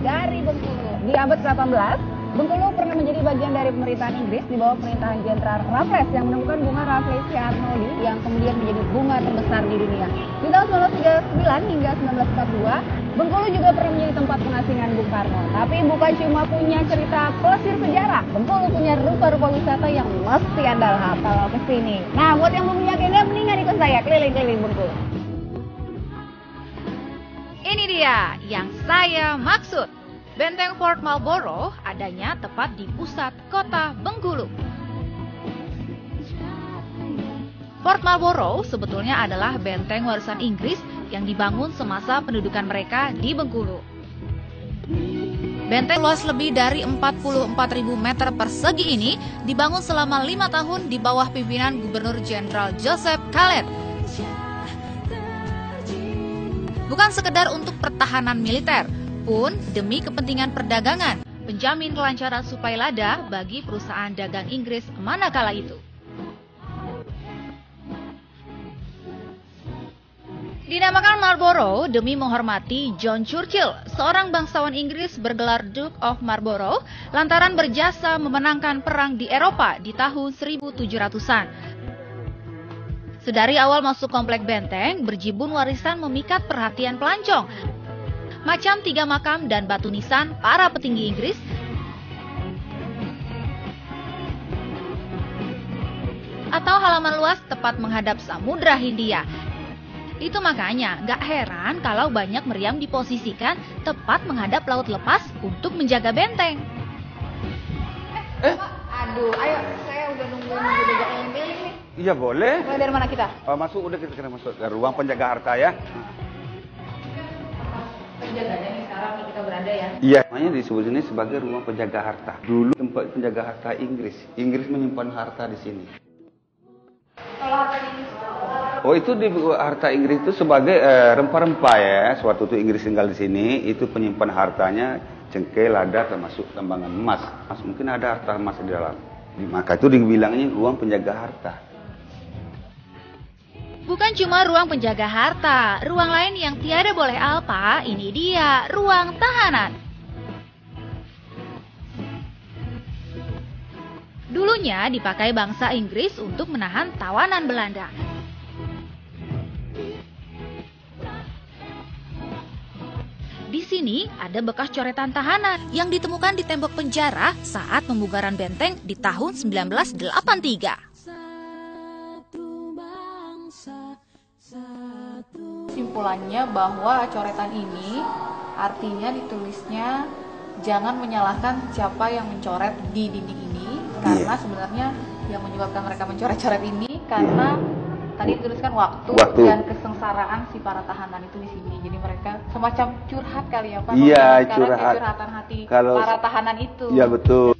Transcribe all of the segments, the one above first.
dari Bengkulu. Di abad ke-18, Bengkulu pernah menjadi bagian dari pemerintahan Inggris di bawah pemerintahan Jenderal Raffles yang menemukan bunga Rafflesia arnoldi yang kemudian menjadi bunga terbesar di dunia. Di tahun 1939 hingga 1942, Bengkulu juga pernah menjadi tempat pengasingan Bung Karno. Tapi bukan cuma punya cerita pelesir sejarah, Bengkulu punya rupa-rupa wisata yang mesti Anda lihat kalau kesini. Nah, buat yang belum meyakinnya, mendingan ikut saya keliling-keliling Bengkulu. Ini dia yang saya maksud. Benteng Fort Marlborough adanya tepat di pusat kota Bengkulu. Fort Marlborough sebetulnya adalah benteng warisan Inggris yang dibangun semasa pendudukan mereka di Bengkulu. Benteng luas lebih dari 44.000 meter persegi ini dibangun selama 5 tahun di bawah pimpinan Gubernur Jenderal Joseph Callet. Bukan sekedar untuk pertahanan militer, pun demi kepentingan perdagangan, penjamin kelancaran suplai lada bagi perusahaan dagang Inggris manakala itu. Dinamakan Marlborough demi menghormati John Churchill, seorang bangsawan Inggris bergelar Duke of Marlborough, lantaran berjasa memenangkan perang di Eropa di tahun 1700-an. Sedari awal masuk komplek benteng, berjibun warisan memikat perhatian pelancong. Macam 3 makam dan batu nisan para petinggi Inggris, atau halaman luas tepat menghadap Samudra Hindia. Itu makanya gak heran kalau banyak meriam diposisikan tepat menghadap laut lepas untuk menjaga benteng. Aduh, ayo, saya udah nungguin jaga keliling nih. Iya boleh. Mulai dari mana kita? Masuk, udah kita kena masuk ke ruang penjaga harta ya. Penjaganya nih sekarang nih kita berada ya. Iya, namanya disebut ini sebagai ruang penjaga harta. Dulu tempat penjaga harta Inggris. Inggris menyimpan harta di sini. Kalau harta Inggris Oh, itu di harta Inggris itu sebagai rempah-rempah ya. Suatu itu Inggris tinggal di sini, itu penyimpan hartanya cengkeh, lada, termasuk tambangan emas. Mungkin ada harta emas di dalam. Maka itu dibilangnya ruang penjaga harta. Bukan cuma ruang penjaga harta, ruang lain yang tiada boleh alpa, ini dia, ruang tahanan. Dulunya dipakai bangsa Inggris untuk menahan tawanan Belanda. Di sini ada bekas coretan tahanan yang ditemukan di tembok penjara saat pembubaran benteng di tahun 1983. Kesimpulannya bahwa coretan ini artinya ditulisnya jangan menyalahkan siapa yang mencoret di dinding ini, karena sebenarnya yang menyebabkan mereka mencoret-coret ini karena tadi dituliskan waktu dan kesengsaraan si para tahanan itu di sini. Jadi mereka semacam curhat kali ya Pak. Iya, curhat. Curhatan hati para tahanan itu. Iya betul.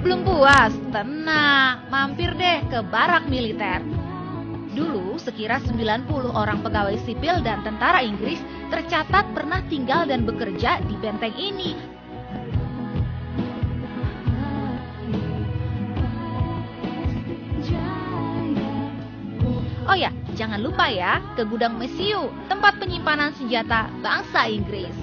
Belum puas? Tenang, mampir deh ke barak militer. Dulu sekira 90 orang pegawai sipil dan tentara Inggris tercatat pernah tinggal dan bekerja di benteng ini. Oh ya, jangan lupa ya ke gudang Mesiu, tempat penyimpanan senjata bangsa Inggris.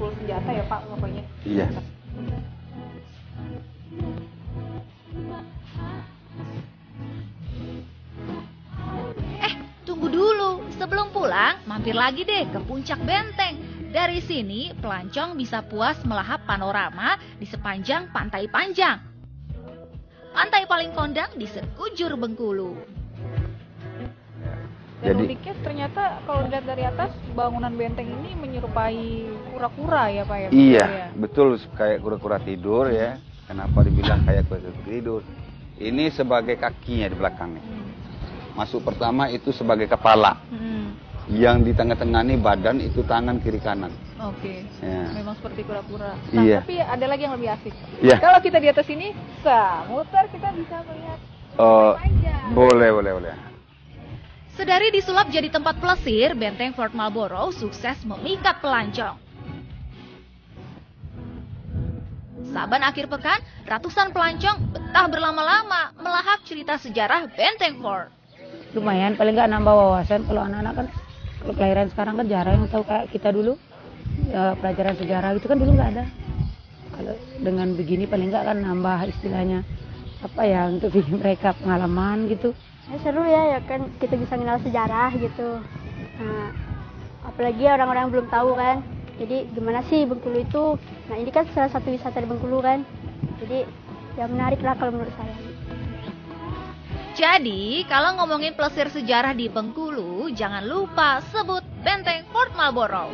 Senjata ya Pak pokoknya. Iya. Tunggu dulu, sebelum pulang mampir lagi deh ke puncak benteng. Dari sini pelancong bisa puas melahap panorama di sepanjang Pantai Panjang. Pantai paling kondang di sekujur Bengkulu. Dan uniknya ternyata kalau dilihat dari atas bangunan benteng ini menyerupai kura-kura ya Pak ya? Iya, ya? betul kayak kura-kura tidur ya. Kenapa dibilang kayak kura-kura tidur? Ini sebagai kakinya di belakangnya. Masuk pertama itu sebagai kepala. Yang di tengah-tengah ini badan itu tangan kiri kanan. Oke. Ya. Memang seperti kura-kura. Nah, iya. Tapi ada lagi yang lebih asik. Iya. Kalau kita di atas ini, muter kita bisa melihat. Boleh. Sedari disulap jadi tempat plesir, Benteng Fort Marlborough sukses memikat pelancong. Saban akhir pekan, ratusan pelancong betah berlama-lama melahap cerita sejarah Benteng Fort. Lumayan, paling nggak nambah wawasan. Kalau anak-anak kan, kalau kelahiran sekarang kan jarang yang tahu kayak kita dulu. Ya, pelajaran sejarah itu kan dulu nggak ada. Kalau dengan begini paling nggak kan nambah istilahnya apa ya, untuk bikin mereka pengalaman gitu. Ya, seru ya kan kita bisa kenal sejarah gitu. Nah, apalagi orang-orang belum tahu kan. Jadi gimana sih Bengkulu itu? Nah, ini kan salah satu wisata di Bengkulu kan. Jadi ya menarik lah kalau menurut saya. Jadi, kalau ngomongin plesir sejarah di Bengkulu, jangan lupa sebut Benteng Fort Marlborough.